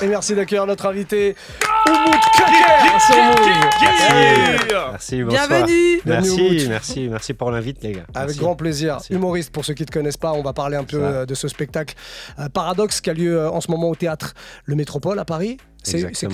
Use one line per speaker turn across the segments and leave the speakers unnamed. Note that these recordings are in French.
Et merci d'accueillir notre invité, Oumoud Köker sur Move.
Merci, bonsoir.
Bienvenue.
Merci pour l'invite, les gars.
Avec
Merci.
grand plaisir.
Merci.
Humoriste, pour ceux qui ne te connaissent pas, on va parler un peu de ce spectacle Paradoxe qui a lieu en ce moment au théâtre Le Métropole à Paris.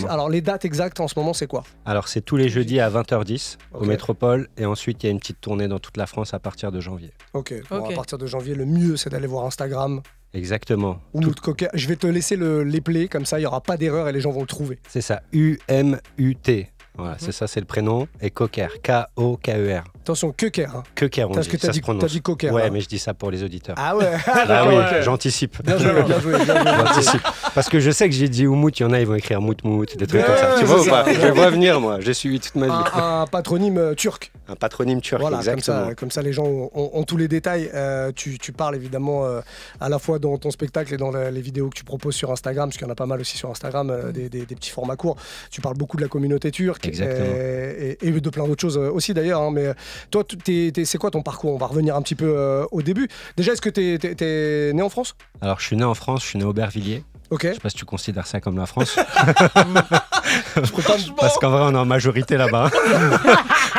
Alors, les dates exactes en ce moment, c'est quoi?
Alors, c'est tous les jeudis à 20h10
Ok.
au Métropole. Et ensuite, il y a une petite tournée dans toute la France à partir de janvier.
Ok, bon, à partir de janvier, le mieux, c'est d'aller voir Instagram.
Exactement.
Oumoud Köker. Je vais te laisser les plays, comme ça, il n'y aura pas d'erreur et les gens vont le trouver.
C'est ça, U-M-U-T. Voilà, c'est ça, c'est le prénom. Et Köker, K-O-K-E-R.
Attention, Köker. Hein.
Köker, on
Parce
dit,
que
ça se prononce.
t'as dit Köker.
Ouais,
hein.
mais je dis ça pour les auditeurs.
Ah ouais.
Ah oui,
Ok.
j'anticipe.
Bien joué, bien joué, bien joué.
J'anticipe. Parce que je sais que j'ai dit Oumoud, il y en a, ils vont écrire Mout, des trucs
Ouais,
comme ça. Tu
c'est
vois ou
ça.
pas? Je vois venir, moi. J'ai suivi toute ma vie.
Un patronyme turc.
Un patronyme turc,
Voilà,
exactement.
comme ça, les gens ont tous les détails. Tu parles évidemment à la fois dans ton spectacle et dans les vidéos que tu proposes sur Instagram, parce qu'il y en a pas mal aussi sur Instagram, des petits formats courts. Tu parles beaucoup de la communauté turque et de plein d'autres choses aussi d'ailleurs. Hein, mais toi, c'est quoi ton parcours? On va revenir un petit peu au début. Déjà, est-ce que t'es né en France?
Alors, je suis né en France, je suis né à Aubervilliers.
Ok.
Je sais pas si tu considères ça comme la France.
Franchement.
Parce qu'en vrai, on est en majorité là-bas.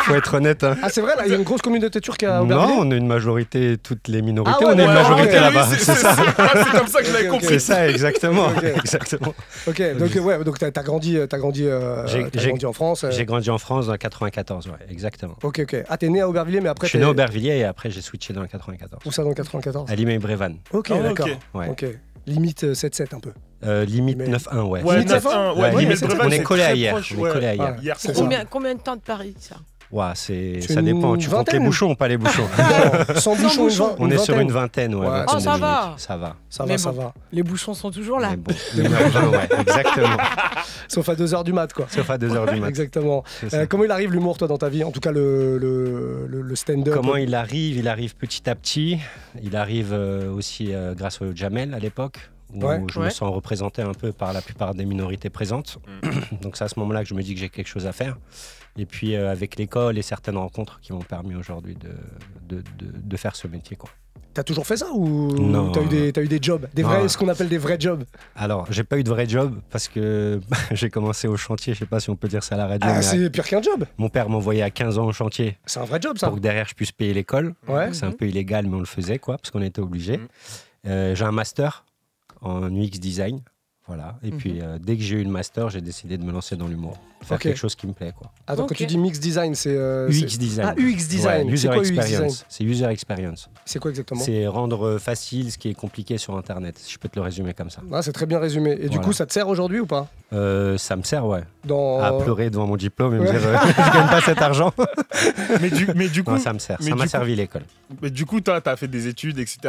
Faut être honnête. Hein.
Ah, c'est vrai, là, il y a une grosse communauté turque à Aubervilliers.
Non, on est une majorité, toutes les minorités,
Ah ouais,
on est une
ouais,
majorité
ok.
là-bas.
Oui,
C'est ça.
c'est comme ça que je l'avais
Ok,
compris.
C'est ça, exactement.
Ok.
Exactement.
Ok, donc t'as grandi en France.
J'ai grandi en France dans le 94, ouais, exactement.
Ok. Ah, t'es né à Aubervilliers, mais après
Je suis né à Aubervilliers et après j'ai switché dans le 94.
Où ça, dans le 94?
À Limay-Brévannes.
Ok,
Ah,
d'accord.
ok.
Ouais.
Ok. Limite 7-7 un peu.
Limite
Mais-
9-1, ouais.
Ouais,
Limite
9-1,
Ouais,
ouais,
limite,
Limay-Brévannes,
on est
c'est
collé à
très
hier.
proche,
On est collé à hier.
Hier,
C'est
c'est
ça.
Combien de temps de Paris, ça?
Ouais,
C'est
ça dépend.
une
Tu comptes les
vingtaine.
bouchons ou pas les bouchons?
Sans bouchons,
On est sur une vingtaine, ouais.
Ouais,
vingtaine
oh,
de
ça va.
minutes. Ça va.
Ça
Mais
va, ça
bon.
va.
Les bouchons sont toujours là.
Mais bon, 1h20, ouais, exactement.
Sauf à 2h du mat, quoi.
Sauf à 2h du matin.
Exactement.
C'est ça.
Comment il arrive l'humour, toi, dans ta vie? En tout cas, le stand-up.
Comment il arrive? Il arrive petit à petit. Il arrive aussi grâce au Jamel à l'époque, où
Ouais.
je me sens représenté un peu par la plupart des minorités présentes. Donc c'est à ce moment-là que je me dis que j'ai quelque chose à faire. Et puis avec l'école et certaines rencontres qui m'ont permis aujourd'hui de faire ce métier, quoi.
T'as toujours fait ça ou
Non.
t'as eu des jobs?
Non.
Ce qu'on appelle des vrais jobs.
Alors, j'ai pas eu de vrai job parce que j'ai commencé au chantier, je sais pas si on peut dire ça à la radio.
Ah,
mais
c'est pire qu'un job.
mon père m'envoyait à 15 ans au chantier
C'est un vrai job, ça.
pour que derrière je puisse payer l'école.
Ouais.
C'est un peu illégal, mais on le faisait, quoi, parce qu'on était obligé. J'ai un master en UX design. Voilà. Et puis, dès que j'ai eu le master, j'ai décidé de me lancer dans l'humour. Faire
Ok.
quelque chose qui me plaît, quoi.
Attends,
Ok.
quand tu dis mix design, c'est.
UX design.
Ah, UX design.
Ouais,
C'est
user
quoi UX
experience.
design?
C'est user experience.
C'est quoi exactement?
C'est rendre facile ce qui est compliqué sur Internet. Si je peux te le résumer comme ça.
Ah, c'est très bien résumé. Et du
Voilà.
coup, ça te sert aujourd'hui ou pas?
Ça me sert, ouais.
Dans...
À pleurer devant mon diplôme et me
Ouais.
dire je gagne pas cet argent.
Mais du coup,
Non, ça me sert.
mais
Ça m'a
du
servi l'école.
mais du coup, toi, t'as fait des études, etc.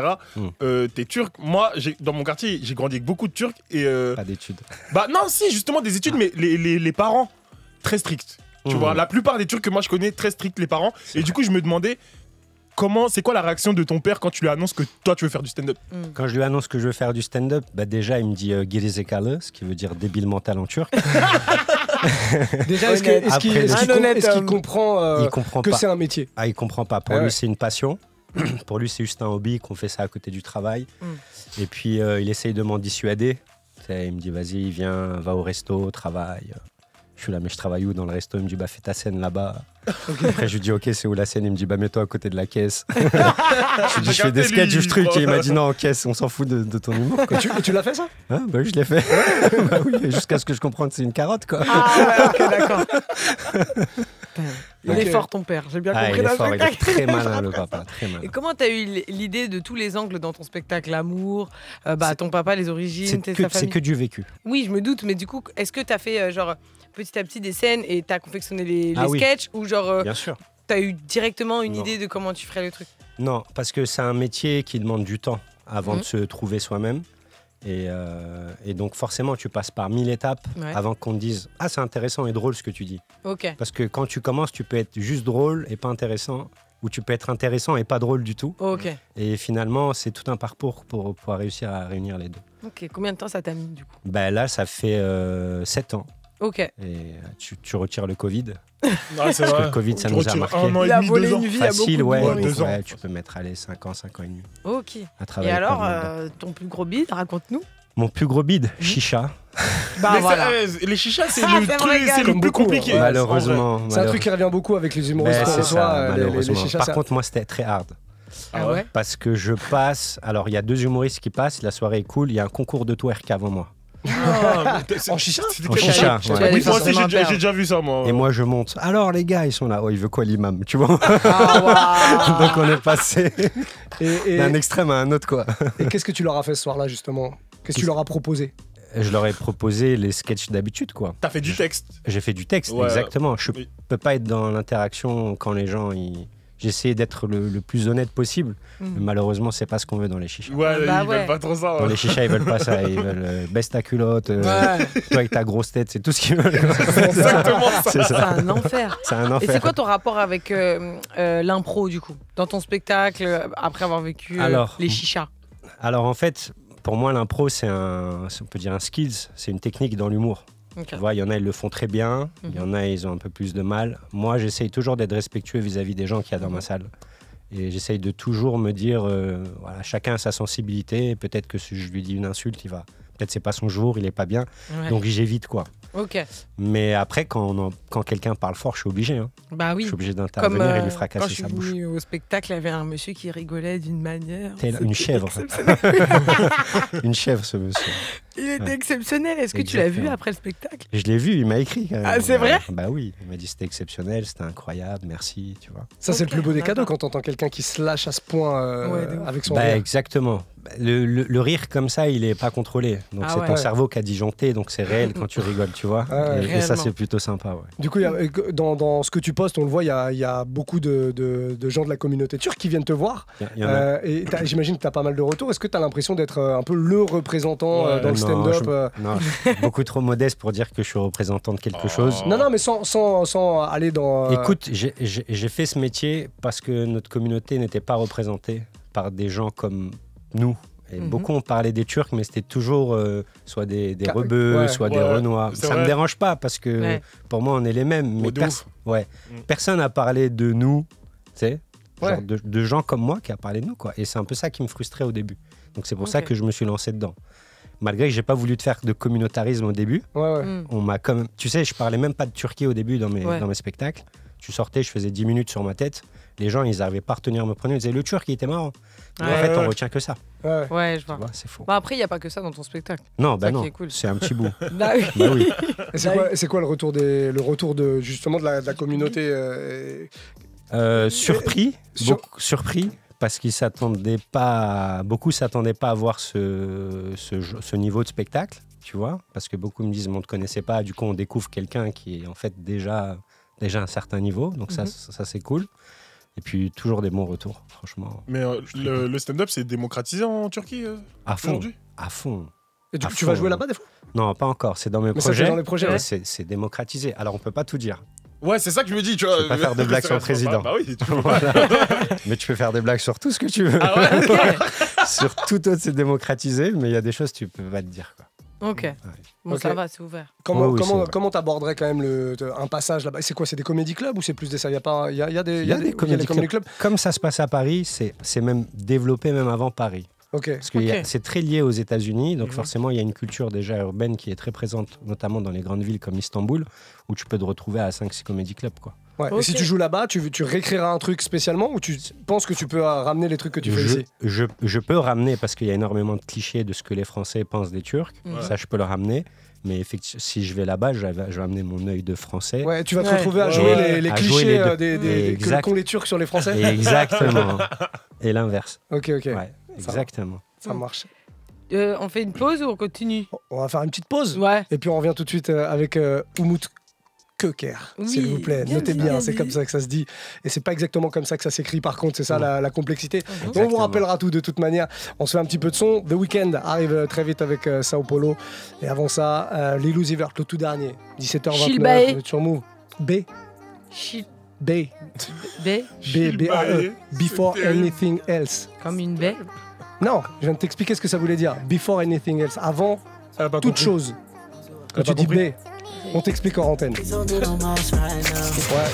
T'es turc. Moi, dans mon quartier, j'ai grandi avec beaucoup de Turcs. Et
Pas d'études.
bah non, si, justement, des études, mais les parents, très stricts. Tu vois, la plupart des Turcs que moi je connais, très stricts, les parents. Et du coup, je me demandais, c'est quoi la réaction de ton père quand tu lui annonces que toi, tu veux faire du stand-up?
Quand je lui annonce que je veux faire du stand-up, bah déjà il me dit gerizekalı, ce qui veut dire débile mental en turc.
Déjà, est-ce qu'il comprend,
Il comprend
que
pas.
c'est un métier?
Ah, il comprend pas. Pour
Ah
lui,
ouais.
c'est une passion. Pour lui, c'est juste un hobby, qu'on fait ça à côté du travail. Et puis, il essaye de m'en dissuader. Tu sais, il me dit, vas-y, viens, va au resto, travaille. Je suis là, mais je travaille où dans le resto? Il me dit, bah, fais ta scène là-bas. Après, je lui dis, ok, c'est où la scène? Il me dit, bah, mets-toi à côté de la caisse. Je lui dis, je fais des sketchs, je truc. Et il m'a dit, non, en caisse, on s'en fout de ton humour. Quoi.
Et tu l'as fait ça?
Hein, bah oui, je l'ai fait. Bah oui, jusqu'à ce que je comprenne que c'est une carotte, quoi.
Ah ouais, ok, d'accord. Il
Ok.
est fort, ton père. J'ai bien
Ah,
compris
il est
dans
fort,
le
il est
spectacle.
très malin, le papa, très malin.
Et comment t'as eu l'idée de tous les angles dans ton spectacle? L'amour, ton papa, les origines, sa
C'est
famille.
que du vécu.
Oui, je me doute, mais du coup, est-ce que t'as fait genre petit à petit des scènes et t'as confectionné les
Ah oui.
sketchs ou genre
Bien sûr.
t'as eu directement une
Non.
idée de comment tu ferais le truc?
Non, parce que c'est un métier qui demande du temps avant de se trouver soi-même. Et donc forcément, tu passes par 1000 étapes
Ouais.
avant qu'on te dise « Ah, c'est intéressant et drôle ce que tu dis
Ok. ».
Parce que quand tu commences, tu peux être juste drôle et pas intéressant, ou tu peux être intéressant et pas drôle du tout.
Ok.
Et finalement, c'est tout un parcours pour pouvoir réussir à réunir les deux.
Ok. Combien de temps ça t'a mis du coup?
Ben là, ça fait 7 ans.
Ok.
Et tu retires le Covid.
Ouais, c'est
Parce que
vrai.
le Covid, ça
Tu
nous a
retires
marqué.
1 an et
Il a
demi,
volé
2 ans.
une vie à
Facile,
beaucoup
ouais.
de
Ouais,
monde.
2 ans.
Ouais, tu peux mettre, allez, 5 ans et demi.
Ok.
À
Et
travailler
alors,
comme-
ton plus gros bide, raconte-nous.
Mon plus gros bide, chicha.
Bah
Mais
voilà.
les chichas, c'est
Ça,
le
c'est
truc,
vrai,
c'est le
comme
plus
beaucoup,
compliqué.
ouais.
Malheureusement.
C'est un truc qui revient beaucoup avec les humoristes
Ben,
qu'on
c'est
reçoit,
ça,
les
malheureusement.
chichas.
Par contre, moi, c'était très hard.
Ah ouais.
Parce que je passe. Alors, il y a 2 humoristes qui passent, la soirée est cool, il y a un concours de twerk avant moi.
En chicha
En chicha,
Tu
ouais.
vas aller
Oui, moi aussi,
forcément perdre.
j'ai déjà vu ça, moi.
Et moi, je monte. Alors, les gars, ils sont là. Oh, il veut quoi, l'imam? Tu vois?
Ah,
Donc, on est passé
Et
d'un extrême à un autre, quoi.
qu'est-ce que tu leur as fait ce soir-là, justement? Qu'est-ce que tu leur as proposé?
Je leur ai proposé les sketchs d'habitude, quoi.
T'as fait du texte.
J'ai fait du texte,
Ouais,
exactement. Je
oui.
peux pas être dans l'interaction quand les gens. J'ai essayé d'être le plus honnête possible. Mais malheureusement, c'est pas ce qu'on veut dans les chichas.
Ouais,
Bah
ils
ouais.
veulent pas trop ça.
Dans
ouais.
les chichas, ils veulent pas ça. Ils veulent baisse ta culotte,
ouais.
toi avec ta grosse tête, c'est tout ce qu'ils veulent. quoi.
Exactement ça.
C'est
C'est
ça.
un enfer.
C'est un
Et
enfer.
c'est quoi ton rapport avec l'impro du coup dans ton spectacle après avoir vécu
Alors,
les chichas?
Alors en fait, pour moi, l'impro, on peut dire un skills, c'est une technique dans l'humour.
Ok.
Tu vois, il y en a, ils le font très bien. Il y en a, ils ont un peu plus de mal. Moi, j'essaye toujours d'être respectueux vis-à-vis des gens qu'il y a dans ma salle. Et j'essaye de toujours me dire, voilà, chacun a sa sensibilité. Peut-être que si je lui dis une insulte, peut-être c'est pas son jour, il est pas bien.
Ouais.
Donc j'évite, quoi.
Ok.
Mais après, quand quelqu'un parle fort, je suis obligé. Hein.
Bah
Je
oui.
suis obligé
Comme
d'intervenir et lui
quand
fracasser
je suis
sa bouche.
venue au spectacle, il y avait un monsieur qui rigolait d'une manière.
T'es une chèvre. Une chèvre, ce monsieur.
Il était
Ouais.
exceptionnel. Est-ce que tu l'as vu
Exactement.
après le spectacle?
Je l'ai vu, il m'a écrit. Quand même.
Ah, c'est vrai?
Bah oui, il m'a dit c'était exceptionnel, c'était incroyable, merci, tu vois.
Ça, c'est
Ok,
le plus beau des
d'accord.
cadeaux quand t'entends quelqu'un qui se lâche à ce point
Ouais, de ouf.
avec son
Bah
rire.
exactement. Le rire comme ça, il est pas contrôlé. Donc
Ah
c'est
ouais.
ton
Ouais.
cerveau qui a disjoncté, donc c'est réel quand tu rigoles, tu vois.
Ouais,
Et ça,
réellement.
c'est plutôt sympa, ouais.
Du coup, dans ce que tu postes, on le voit, il y a beaucoup de gens de la communauté turque qui viennent te voir.
Il y en a.
Et j'imagine que tu as pas mal de retours. Est-ce que tu as l'impression d'être un peu le représentant
Ouais.
dans le stand-up
Non, je suis beaucoup trop modeste pour dire que je suis représentant de quelque chose.
Non, mais sans aller dans...
Écoute, j'ai fait ce métier parce que notre communauté n'était pas représentée par des gens comme nous. Et beaucoup ont parlé des Turcs, mais c'était toujours soit des rebeux,
ouais,
soit
ouais,
des Renois.
c'est
Ça
vrai.
me dérange pas parce que
Ouais.
pour moi, on est les mêmes. Mais
de ouf.
ouais.
Mm.
Personne n'a parlé de nous, tu sais,
Ouais.
genre de gens comme moi qui a parlé de nous, quoi. Et c'est un peu ça qui me frustrait au début. Donc c'est pour ça
Ok.
que je me suis lancé dedans. Malgré que j'ai pas voulu te faire de communautarisme au début,
Ouais.
Mm.
on m'a quand même... Tu sais, je parlais même pas de Turquie au début dans mes spectacles. Tu sortais, je faisais 10 minutes sur ma tête. Les gens, ils n'arrivaient pas à retenir me prendre. Ils disaient, le Turc, il était marrant. Mais en
Ouais.
fait, on
Ouais.
retient que ça.
Ouais.
Ouais, je
Tu
vois.
vois, c'est faux.
Bah après, il n'y a pas que ça dans ton spectacle.
Non, bah
ça qui
non,
est cool.
c'est un petit bout.
Bah oui.
Bah oui.
Et c'est quoi le retour de justement de la communauté
Surpris,
Sur-
surpris, parce qu'ils s'attendaient pas, beaucoup s'attendaient pas à voir ce niveau de spectacle, tu vois, parce que beaucoup me disent, on ne te connaissait pas, du coup on découvre quelqu'un qui est en fait déjà à un certain niveau, donc ça c'est cool. Et puis toujours des bons retours, franchement.
Mais le stand-up, c'est démocratisé en Turquie
À fond,
aujourd'hui.
à fond.
Et
À
tu vas
fond.
jouer là-bas des fois?
Non, pas encore, c'est dans mes
Mais ça
projets.
fait dans les projets,
mais
ouais.
c'est démocratisé. Alors on peut pas tout dire.
Ouais, c'est ça que je me dis, tu vois.
Je peux pas faire de blagues sur le président.
Bah oui, tu peux pas.
Voilà. Mais tu peux faire des blagues sur tout ce que tu veux.
Ah ouais.
Sur tout autre, c'est démocratisé, mais il y a des choses que tu peux pas te dire, quoi.
Ok. Bon,
Ok.
ça va, c'est ouvert.
Oui, c'est vrai.
Comment t'aborderais quand même un passage là-bas? C'est quoi? C'est des comédie clubs ou c'est plus des ça? Il y a des
comédie
comédie clubs.
Comme ça se passe à Paris, c'est même développé même avant Paris.
Ok.
Parce que
Ok.
c'est très lié aux États-Unis, donc forcément il y a une culture déjà urbaine qui est très présente, notamment dans les grandes villes comme Istanbul, où tu peux te retrouver à 5-6 comédie clubs, quoi.
Ouais.
Ok.
Et si tu joues là-bas, tu réécriras un truc spécialement ou tu penses que tu peux ramener les trucs que tu fais ici?
Je peux ramener, parce qu'il y a énormément de clichés de ce que les Français pensent des Turcs,
Ouais.
ça je peux le ramener, mais effectivement, si je vais là-bas, je vais amener mon œil de Français.
Ouais, tu vas te
Ouais.
retrouver à
Ouais.
jouer les
À
clichés
jouer les deux. Exact.
qu'ont les Turcs sur les Français.
Exactement. Et l'inverse.
Ok.
Ouais,
Ça
exactement.
Ça marche.
On fait une pause ou on continue?
On va faire une petite pause.
Ouais.
Et puis on revient tout de suite avec Umut Köker,
Oui,
s'il vous plaît.
bien
Notez
dit,
bien,
bien
c'est
dit.
comme ça que ça se dit. Et c'est pas exactement comme ça que ça s'écrit, par contre, c'est ça la complexité. Donc, on vous
Exactement.
rappellera tout de toute manière. On se fait un petit peu de son. The Weeknd arrive très vite avec Sao Paulo. Et avant ça, Lil Uzi Vert, le tout dernier. 17h29,
Chilbae.
vous êtes sur Move. B.
Shit.
B.
B.
B-A-E. Before
C'est terrible.
anything else.
Comme une baie.
Non, je viens de t'expliquer ce que ça voulait dire. Before anything else. Avant
Elle a pas
toute
compris.
chose. Quand
Elle a
tu
pas
dis B.
compris.
On t'explique en antenne. Ouais,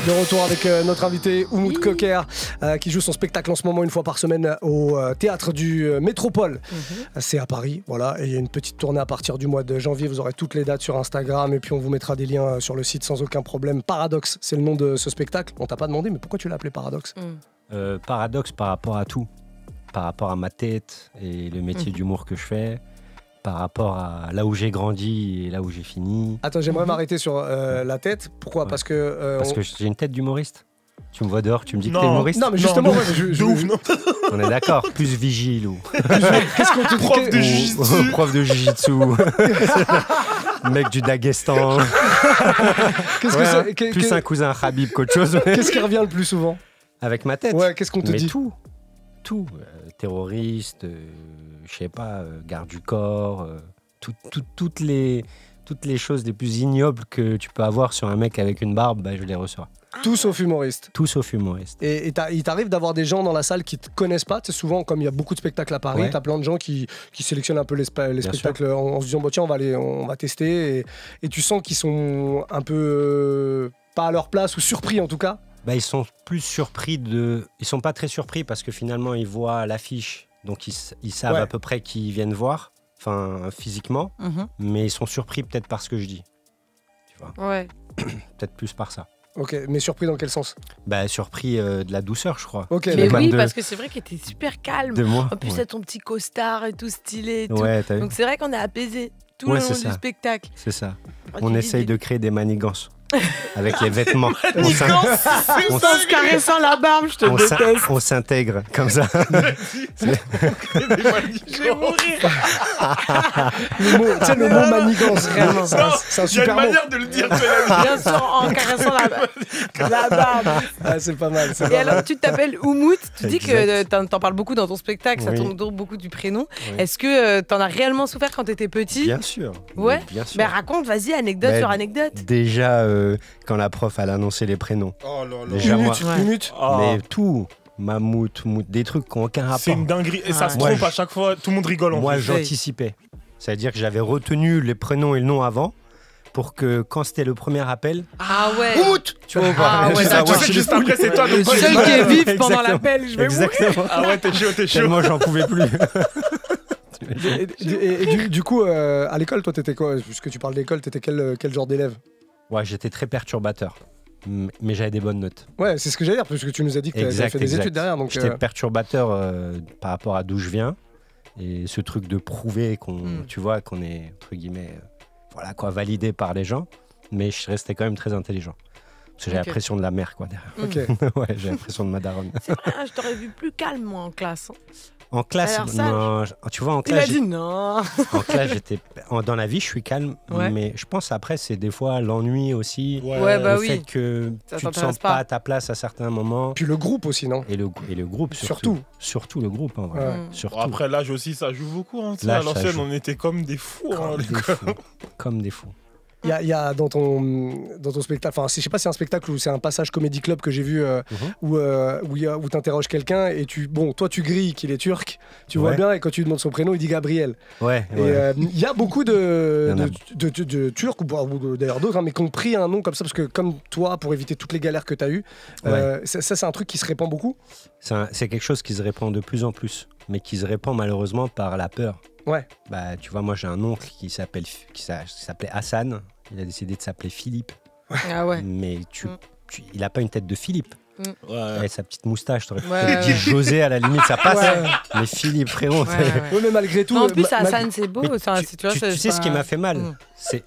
de retour avec notre invité Oumoud Koker qui joue son spectacle en ce moment une fois par semaine au théâtre du Métropole. C'est à Paris, voilà. Et il y a une petite tournée à partir du mois de janvier. Vous aurez toutes les dates sur Instagram et puis on vous mettra des liens sur le site sans aucun problème. Paradoxe, c'est le nom de ce spectacle. On t'a pas demandé, mais pourquoi tu l'as appelé Paradoxe?
Paradoxe par rapport à tout. Par rapport à ma tête et le métier d'humour que je fais. Par rapport à là où j'ai grandi et là où j'ai fini.
Attends, j'aimerais m'arrêter sur la tête. Pourquoi? Parce que
j'ai une tête d'humoriste. Tu me vois dehors, tu me dis que t'es humoriste.
Non, mais justement,
on est d'accord. Plus vigile ou
qu'est-ce qu'on te
Prof de jiu-jitsu.
Prof de jiu-jitsu. Mec du Daghestan. Plus un cousin Habib qu'autre chose.
Qu'est-ce qui revient le plus souvent?
Avec ma tête.
Ouais, qu'est-ce qu'on te dit?
Tout. Terroriste, je sais pas, garde du corps, toutes les choses les plus ignobles que tu peux avoir sur un mec avec une barbe, bah, je les reçois.
Tout sauf humoriste.
Tout sauf humoriste.
Et il t'arrive d'avoir des gens dans la salle qui te connaissent pas. Tu sais, souvent, comme il y a beaucoup de spectacles à Paris, t'as plein de gens qui sélectionnent un peu les spectacles en se disant, tiens, on va tester. Et tu sens qu'ils sont un peu pas à leur place ou surpris en tout cas.
Bah, ils sont plus surpris Ils sont pas très surpris parce que finalement, ils voient l'affiche. Donc, ils savent à peu près qui ils viennent voir, enfin, physiquement. Mais ils sont surpris peut-être par ce que je dis. Tu vois.
Ouais.
Peut-être plus par ça.
Ok, mais surpris dans quel sens?
Bah, surpris de la douceur, je crois.
Ok.
Mais oui, parce que c'est vrai qu'il était super calme.
De moi.
En plus, t'as ton petit costard et tout stylé. Et tout.
Ouais, t'as vu.
Donc, c'est vrai qu'on est apaisé tout le long du spectacle.
C'est ça.
Oh,
On essaye de créer des manigances. Avec les vêtements.
En se caressant la barbe, je te déteste.
On s'intègre comme ça.
Je vais mourir.
Le mot manigance, réellement. C'est un super mot.
Il y a une manière de le dire.
Bien sûr, en caressant la barbe.
Ah, c'est pas mal.
Et alors, tu t'appelles Oumoud. Tu dis que t'en parles beaucoup dans ton spectacle. Ça tourne autour beaucoup du prénom. Est-ce que t'en as réellement souffert quand t'étais petit?
Bien sûr.
Ouais.
Bien sûr.
Ben, raconte, vas-y, anecdote sur anecdote.
Déjà, quand la prof elle annonçait les prénoms.
Oh là là.
Déjà, moi,
mais
tout. Mammouth, des trucs qui n'ont aucun rapport.
C'est une dinguerie. Et ça se trompe à chaque fois. Tout le monde rigole en
Moi,
fait.
j'anticipais. C'est-à-dire que j'avais retenu les prénoms et le nom avant pour que quand c'était le premier appel.
Ah ouais.
Oumoud,
tu vois,
tu sais que juste après, c'est toi.
Le seul qui est vif pendant l'appel, je vais mourir.
Ah ouais, t'es chaud.
Moi, j'en pouvais plus.
Et du coup, à l'école, toi, t'étais quoi? Puisque tu parles d'école, t'étais quel genre d'élève?
Ouais, j'étais très perturbateur. Mais j'avais des bonnes notes.
Ouais, c'est ce que j'allais dire, parce que tu nous as dit que tu avais fait des études derrière.
J'étais perturbateur par rapport à d'où je viens. Et ce truc de prouver tu vois, qu'on est, entre guillemets, voilà quoi, validé par les gens. Mais je restais quand même très intelligent. Parce que j'avais la pression de la mère, quoi, derrière. Ouais, j'avais la pression de ma daronne.
C'est vrai, je t'aurais vu plus calme, moi, en classe.
En classe, non, tu vois, en classe.
Il a dit non.
En classe, dans la vie, je suis calme, mais je pense après, c'est des fois l'ennui aussi. Le fait que tu te sens pas à ta place à certains moments.
Puis le groupe aussi, non?
Et le groupe, surtout. Surtout le groupe. Hein, voilà. Surtout.
Bon, après, l'âge aussi, ça joue beaucoup. Hein. À l'ancienne, on était comme des fous.
Comme des fous.
Il y a dans ton spectacle, enfin je sais pas si c'est un spectacle ou c'est un passage comédie club que j'ai vu où tu interroges quelqu'un et toi tu grilles qu'il est turc, tu vois bien, et quand tu lui demandes son prénom il dit Gabriel.
Ouais.
Et il y a beaucoup de Turcs ou d'ailleurs d'autres, mais qui ont pris un nom comme ça parce que comme toi, pour éviter toutes les galères que tu as eues, ça c'est un truc qui se répand beaucoup.
C'est quelque chose qui se répand de plus en plus, mais qui se répand malheureusement par la peur.
Ouais.
Bah, tu vois, moi j'ai un oncle qui s'appelait Hassan. Il a décidé de s'appeler Philippe.
Ah ouais.
Mais il a pas une tête de Philippe. Avec sa petite moustache, t'aurais
pu
dire José à la limite, ça passe. Mais Philippe, frérot.
Mais malgré tout.
Non, en plus, Hassan, c'est beau.
Tu sais ce qui m'a fait mal,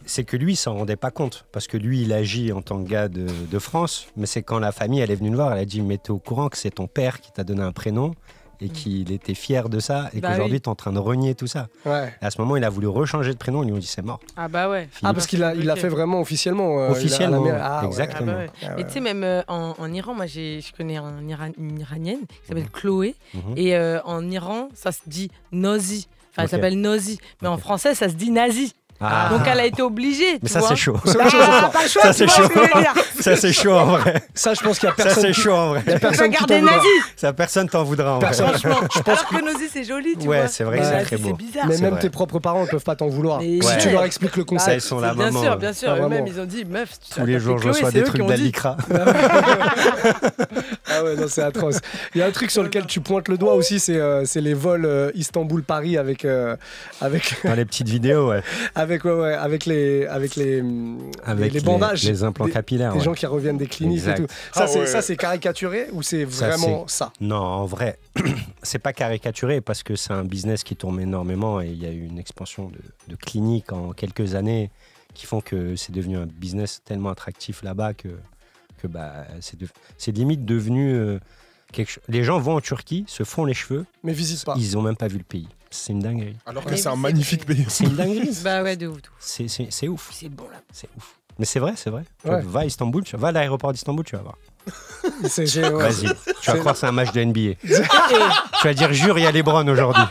c'est que lui, il s'en rendait pas compte. Parce que lui, il agit en tant que gars de France. Mais c'est quand la famille, elle est venue le voir, elle a dit, mais t'es au courant que c'est ton père qui t'a donné un prénom et qu'il était fier de ça et qu'aujourd'hui t'es en train de renier tout ça. Et à ce moment, il a voulu rechanger de prénom, ils lui ont dit c'est mort.
Ah bah ouais.
Parce qu'il l'a fait vraiment officiellement.
Officiellement, exactement.
Ah bah ouais. Et tu sais, même en Iran, moi je connais une Iranienne qui s'appelle Chloé. Et en Iran, ça se dit Nozi. Enfin, elle s'appelle Nozi. Mais en français, ça se dit Nazi.
Ah.
Donc elle a été obligée.
Mais
tu
ça,
vois.
c'est chaud.
C'est autre chose encore.
Pas le choix,
Ça,
tu
c'est
vois
chaud.
ce que je veux dire.
Ça, c'est chaud en vrai.
Ça, je pense qu'il y a
Ça,
personne.
c'est chaud en vrai.
Il y a personne qui
Regarde
t'en
les
voudra.
nazis.
Ça, personne t'en voudra en vrai.
Personne.
Franchement,
Je pense
alors que Nosy c'est joli, tu
Ouais,
vois.
c'est vrai
que
Mais
c'est
là,
très beau.
C'est bizarre.
Mais
C'est
même
vrai.
tes propres parents ne peuvent pas t'en vouloir.
Mais
Si
ouais.
tu leur expliques le
Ça,
concept.
ils sont là,
Bien
maman.
sûr, bien sûr.
Ah, vraiment.
Eux-mêmes, ils ont dit, meuf, tu
Tous les jours, je
Chloé,
reçois
c'est
des
eux qui
trucs
ont dit.
d'Alicra.
Ah ouais, non, c'est atroce. Il y a un truc sur lequel tu pointes le doigt aussi, c'est les vols Istanbul-Paris avec
Dans les petites vidéos, ouais.
avec les
Avec
bandages,
les implants capillaires.
des
ouais.
gens qui reviennent des cliniques
Exact.
et tout. Ça,
Ah ouais.
c'est caricaturé ou c'est
Ça,
vraiment ça?
Non, en vrai, c'est pas caricaturé parce que c'est un business qui tourne énormément et il y a eu une expansion de cliniques en quelques années qui font que c'est devenu un business tellement attractif là-bas que bah, c'est limite devenu quelque chose. Les gens vont en Turquie, se font les cheveux,
Mais visite pas.
ils ont même pas vu le pays. C'est une dinguerie.
Alors que
Mais
c'est un
c'est-
magnifique pays.
C'est une dinguerie.
Bah ouais, de ouf.
C'est ouf.
C'est bon là.
C'est ouf. Mais c'est vrai, c'est vrai.
Ouais.
Va à Istanbul, va à l'aéroport d'Istanbul, tu vas voir.
Ouais.
Vas-y, tu vas croire que c'est un match de NBA. Tu vas dire, jure, il y a LeBron aujourd'hui.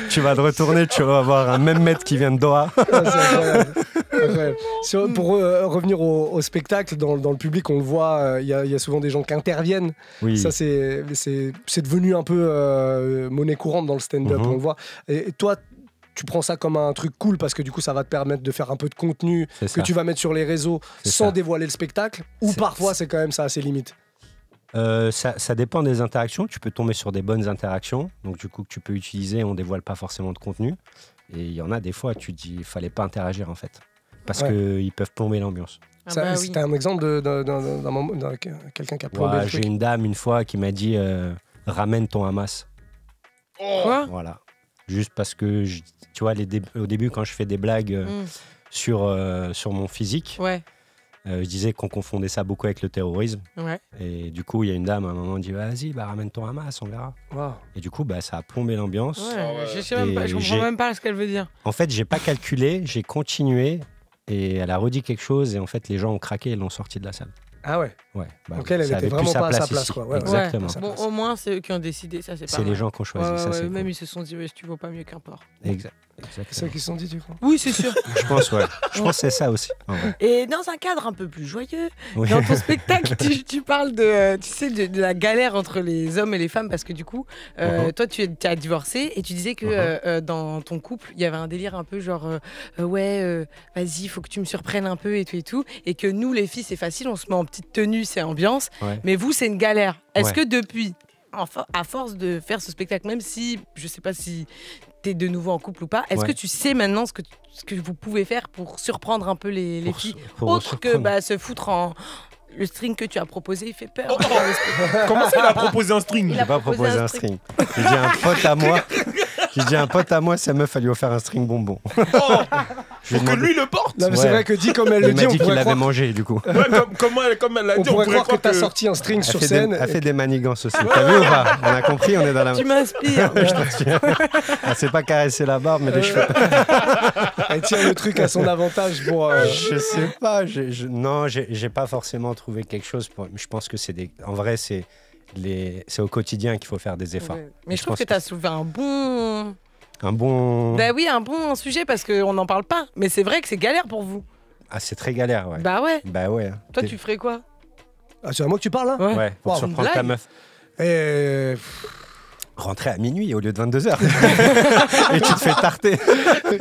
Tu vas te retourner, tu vas voir un même maître qui vient de Doha.
Ah, c'est incroyable. Incroyable. Pour revenir au spectacle, dans le public, on le voit, il y a souvent des gens qui interviennent.
Oui.
Ça, c'est devenu un peu monnaie courante dans le stand-up,
Mhm.
on le voit. Et toi, tu prends ça comme un truc cool parce que du coup, ça va te permettre de faire un peu de contenu
C'est
que
ça.
tu vas mettre sur les réseaux
C'est
sans
ça.
dévoiler le spectacle. Ou
C'est-
parfois, c'est quand même ça à ses limites.
Ça dépend des interactions. Tu peux tomber sur des bonnes interactions, donc du coup que tu peux utiliser. On dévoile pas forcément de contenu. Et il y en a des fois, tu te dis, il fallait pas interagir en fait, parce
Ouais.
que ils peuvent plomber l'ambiance.
Ah
Ça,
bah oui.
C'était un exemple d'un quelqu'un qui a plombé
Ouais,
le
j'ai
truc.
une dame une fois qui m'a dit, ramène ton Hamas.
Quoi
Voilà. Juste parce que, tu vois, au début, quand je fais des blagues sur mon physique,
Ouais,
je disais qu'on confondait ça beaucoup avec le terrorisme.
ouais.
Et du coup, il y a une dame à un moment qui dit, vas-y, bah, ramène ton Hamas, on verra.
Waouh.
Et du coup, bah, ça a plombé l'ambiance.
Ouais, je sais même pas, je
Et
comprends même pas ce qu'elle veut dire.
En fait, j'ai pas calculé, j'ai continué. Et elle a redit quelque chose et en fait les gens ont craqué et l'ont sortie de la salle.
Ah ouais.
Ouais. Bah,
Donc elle
ça
était
avait plus
vraiment pas à sa place,
ici.
quoi. Ouais, ouais.
Exactement.
Ouais.
Bon, au moins, c'est eux qui ont décidé, ça c'est pas
C'est les
mal.
gens qui ont choisi.
Ouais,
ça,
ouais,
c'est
même
cool.
ils se sont dit, ouais, tu vaux pas mieux qu'un porc.
Exact.
C'est ça
Exactement.
qu'ils se sont dit, tu crois?
Oui, c'est sûr.
Je pense, ouais. Je pense que c'est ça aussi. en vrai.
Et dans un cadre un peu plus joyeux,
Oui.
dans ton spectacle, tu parles de la galère entre les hommes et les femmes parce que du coup, toi, tu as divorcé et tu disais que dans ton couple, il y avait un délire un peu genre, vas-y, il faut que tu me surprennes un peu et tout, et que nous, les filles, c'est facile, on se met en petite tenue, c'est ambiance,
Ouais.
mais vous, c'est une galère. Est-ce
Ouais.
que depuis, à force de faire ce spectacle, même si, je sais pas si t'es de nouveau en couple ou pas, est-ce
Ouais.
que tu sais maintenant ce que vous pouvez faire pour surprendre un peu les
Pour
filles
pour
autre que
surprendre.
se foutre en... Le string que tu as proposé, il fait peur.
Oh, Comment ça, il a proposé un string
Il
J'ai
a
pas
proposé
proposé
un
un string. J'ai dit à un pote à moi. J'ai dit à un pote à moi, sa meuf, elle lui a offert un string bonbon.
Oh,
Je lui ai
Pour que
demandé-
lui le porte.
Non, mais c'est
Ouais.
vrai que dit comme elle le
Il
dit,
m'a
on
dit qu'il
pourrait
l'avait
croire,
mangé, du coup.
Ouais, comme elle l'a
on
dit,
pourrait croire que t'as sorti un string
Elle
sur
fait,
scène.
elle fait des manigances aussi. T'as vu ou pas? On a compris, on est dans la.
Tu m'inspires.
Elle s'est pas caressé la barbe, mais les cheveux.
Elle tient le truc à son avantage pour.
Je sais pas. Non, j'ai pas forcément trouvé quelque chose. Je pense que en vrai, c'est au quotidien qu'il faut faire des efforts.
Ouais. Mais je trouve
pense
que tu as soulevé un bon...
Un bon.
Bah oui, un bon sujet parce qu'on n'en parle pas. Mais c'est vrai que c'est galère pour vous.
Ah, c'est très galère, ouais.
Bah ouais.
Bah ouais.
Toi, tu ferais quoi?
Ah, c'est à moi que tu parles là?
Ouais.
Ouais, pour
Wow,
surprendre
une
ta
blague.
meuf.
Et...
Rentrer à minuit au lieu de 22h. Et tu te fais tarter.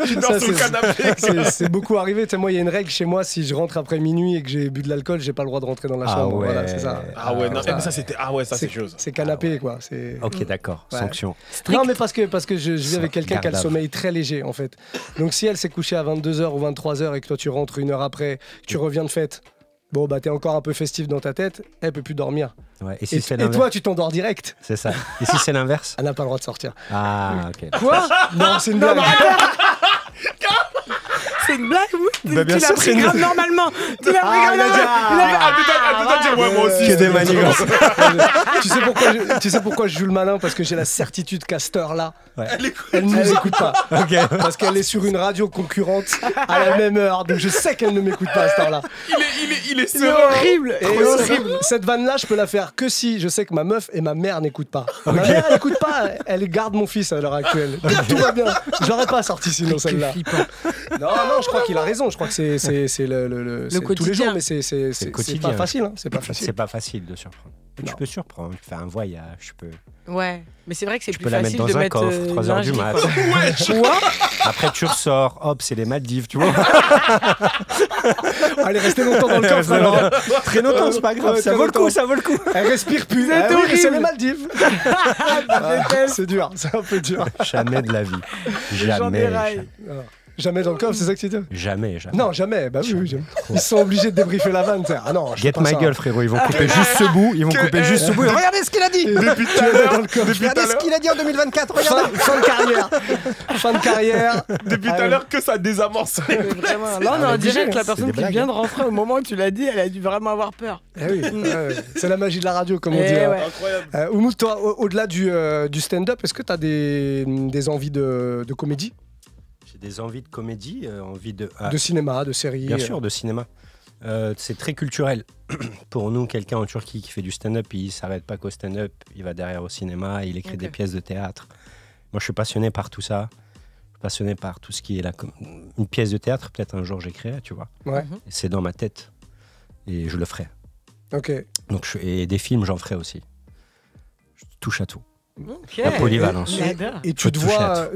Tu dors
Ça,
sur le
c'est-
canapé.
C'est beaucoup arrivé. Tu sais, moi, il y a une règle chez moi, si je rentre après minuit et que j'ai bu de l'alcool, j'ai pas le droit de rentrer dans la
Ah
chambre.
ouais.
Voilà, c'est ça.
Ah ouais, non,
ça-
mais ça c'était. Ah ouais, ça c'est chose.
C'est canapé, quoi. C'est...
Ok, d'accord.
Ouais.
Sanction.
Non, mais parce que je vis avec quelqu'un qui a le
Gardable.
sommeil très léger, en fait. Donc, si elle s'est couchée à 22h ou 23h et que toi, tu rentres une heure après, que tu reviens de fête, bon, bah, t'es encore un peu festif dans ta tête, elle peut plus dormir.
Ouais. Et si c'est
Et
l'inverse?
toi, tu t'endors direct.
C'est ça. Et si c'est l'inverse?
Elle n'a pas le droit de sortir.
Ah, ok.
Quoi?
Non, c'est une blague.
C'est c'est une blague ou
Bah, bien
tu l'as
sûr,
pris
c'est une
grave
blague.
normalement. Tu l'as pris
Ah,
grave
il a dit,
normalement.
Attends, dire, ouais, moi aussi.
Que des manigances.
Tu sais pourquoi je joue le malin? Parce que j'ai la certitude qu'à cette heure-là,
Ouais.
elle ne nous écoute pas.
Ok.
Parce qu'elle est sur une radio concurrente à la même heure. Donc je sais qu'elle ne m'écoute pas à cette heure-là.
Il est
C'est
serein.
horrible.
Et cette vanne-là, je peux la faire que si je sais que ma meuf et ma mère n'écoutent pas. Ma mère n'écoute pas, elle garde mon fils à l'heure actuelle. Donc tout va bien. Je l'aurais pas sorti sinon celle-là. Non, je crois qu'il a raison. Je crois que c'est c'est tous les
quotidien.
jours, mais c'est
le quotidien.
pas facile. Hein. C'est pas facile.
C'est pas facile de surprendre. Mais tu
Non.
peux surprendre, tu fais un voyage, tu peux.
Ouais, mais c'est vrai que c'est
Tu
plus
peux la
facile
mettre
de
dans un
mettre
coffre, 3 heures du
lingerie,
mat.
quoi.
Après tu ressors, hop, c'est les Maldives, tu vois.
Elle est restée longtemps dans le coffre alors.
Très longtemps, c'est pas grave,
Ouais,
ça
très
vaut le coup,
longtemps.
ça vaut le coup.
Elle respire plus.
C'est
Ah oui, mais c'est
horrible.
les Maldives. Ah, c'est dur, c'est un peu dur.
Jamais de la vie.
J'en
Jamais.
déraille.
Jamais dans le coffre, c'est ça que tu dis?
Jamais, jamais.
Non, jamais. Bah oui, jamais. Ils sont obligés de débriefer la vanne. t'sais. Ah non, je fais
Get
pas
my
ça.
gueule, frérot. Ils vont couper juste ce bout. Ils vont couper juste ce bout. Regardez ce qu'il a dit.
Depuis tout à l'heure,
qu'il a dit en 2024. Regardez.
Fin de carrière. Fin de carrière.
depuis tout à l'heure que ça désamorce.
Mais vraiment, là, on
Ah,
en
obligé,
dirait que la
c'est
personne
des
qui
blagues.
vient de rentrer au moment où tu l'as dit, elle a dû vraiment avoir peur.
Eh oui, ouais, c'est la magie de la radio, comme on
Eh
dit. hein.
ouais.
Incroyable.
Oumoud, toi, au-delà du stand-up, est-ce que tu as des envies de comédie,
J'ai des envies de comédie, envie de.
de cinéma, de série
Bien sûr, de cinéma. C'est très culturel. Pour nous, quelqu'un en Turquie qui fait du stand-up, il s'arrête pas qu'au stand-up, il va derrière au cinéma, il écrit
Ok.
des pièces de théâtre. Moi, je suis passionné par tout ça. Je suis passionné par tout ce qui est une pièce de théâtre, peut-être un jour j'écrirai, tu vois.
Ouais,
Et c'est dans ma tête. Et je le ferai.
ok.
Donc, et des films, j'en ferai aussi. Je touche à tout.
Ok.
La polyvalence.
J'adore.
Et
Je
tu te
touche
vois.
à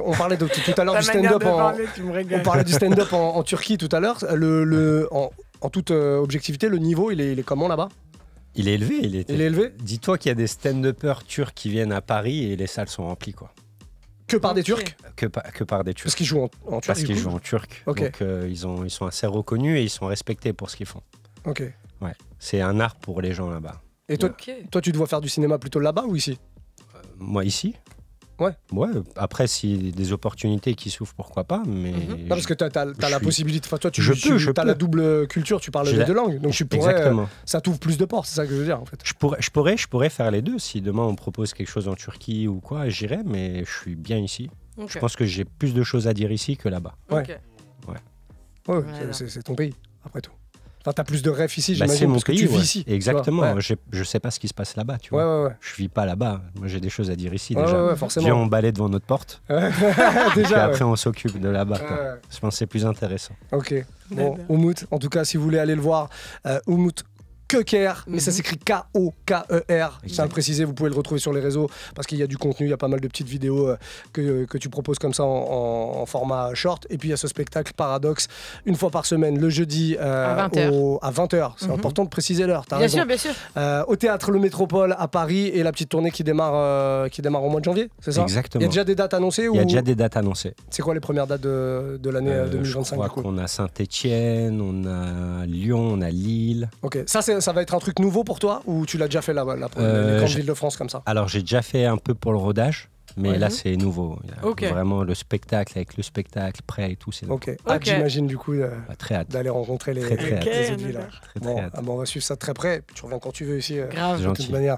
On parlait tout à l'heure
Ta
du
manière
stand-up
de
en.
parler, tu me
On
régales.
parlait du stand-up en Turquie tout à l'heure. En toute objectivité, le niveau, il est comment là-bas?
Il est élevé.
Il est élevé?
Dis-toi qu'il y a des stand-uppers turcs qui viennent à Paris et les salles sont remplies, quoi.
Que par des
Ok.
Turcs?
Que par des Turcs.
Parce qu'ils jouent en turc.
Parce
du
qu'ils
coup.
jouent en turc.
Ok.
Donc ils sont assez reconnus et ils sont respectés pour ce qu'ils font.
Ok.
Ouais. C'est un art pour les gens là-bas.
Et toi,
Ok.
toi, tu te vois faire du cinéma plutôt là-bas ou ici?
Moi ici.
Ouais.
Ouais. Après, s'il y a des opportunités qui s'ouvrent, pourquoi pas. Mais
Non, parce que t'as la
suis-
possibilité. Enfin, toi,
Je peux.
as la double culture, tu parles
J'ai
les
la-
deux langues. Donc, tu pourrais.
Exactement.
Ça t'ouvre plus de portes, c'est ça que je veux dire, en fait.
Je pourrais faire les deux. Si demain on me propose quelque chose en Turquie ou quoi, j'irai. Mais je suis bien ici.
Ok.
Je pense que j'ai plus de choses à dire ici que là-bas.
Ouais.
Ok.
Ouais,
Voilà.
c'est ton pays, après tout. Enfin, t'as plus de rêves ici,
Bah,
j'imagine,
c'est mon
parce que
pays.
tu vis
ouais.
ici. tu
Exactement.
vois. Ouais.
Je sais pas ce qui se passe là-bas. Tu
Ouais,
vois.
ouais,
Je vis pas là-bas. Moi, j'ai des choses à dire ici
ouais.
déjà.
Ouais,
Viens,
forcément.
on balaie devant notre porte.
Ouais.
Puis
Déjà,
après,
ouais.
on s'occupe de là-bas. quoi.
Ouais.
Je pense que c'est plus intéressant.
Ok. Bon,
D'accord.
Oumoud, en tout cas, si vous voulez aller le voir, Oumoud Köker, mais ça
Mhm.
s'écrit K-O-K-E-R. Je tiens à le
Exact.
préciser, vous pouvez le retrouver sur les réseaux parce qu'il y a du contenu, il y a pas mal de petites vidéos que tu proposes comme ça en format short. Et puis il y a ce spectacle Paradoxe, une fois par semaine, le jeudi
À 20h.
à 20h. C'est
Mhm.
important de préciser l'heure, t'as
Bien
raison.
sûr, bien sûr.
Au théâtre Le Métropole à Paris et la petite tournée qui démarre au mois de janvier, c'est ça?
Exactement.
Il y a déjà des dates annoncées
Il y a
ou
déjà des dates annoncées.
c'est quoi les premières dates de l'année
Je
2025
crois
du coup?
qu'on a Saint-Étienne, on a Lyon, on a Lille.
Ok, ça va être un truc nouveau pour toi ou tu l'as déjà fait là, les grandes villes de France comme ça?
Alors j'ai déjà fait un peu pour le rodage, mais
Ouais.
là c'est nouveau. Il y a
Ok.
Vraiment le spectacle avec le spectacle prêt et tout, c'est
Ok,
Ok.
hâte, j'imagine du coup
très hâte.
d'aller rencontrer les
Très, très
hâte.
les
Ok,
autres villes.
d'accord.
Très, très
Bon,
hâte.
on va suivre ça de très près, puis tu reviens quand tu veux ici,
Grave.
de
Gentil.
toute manière.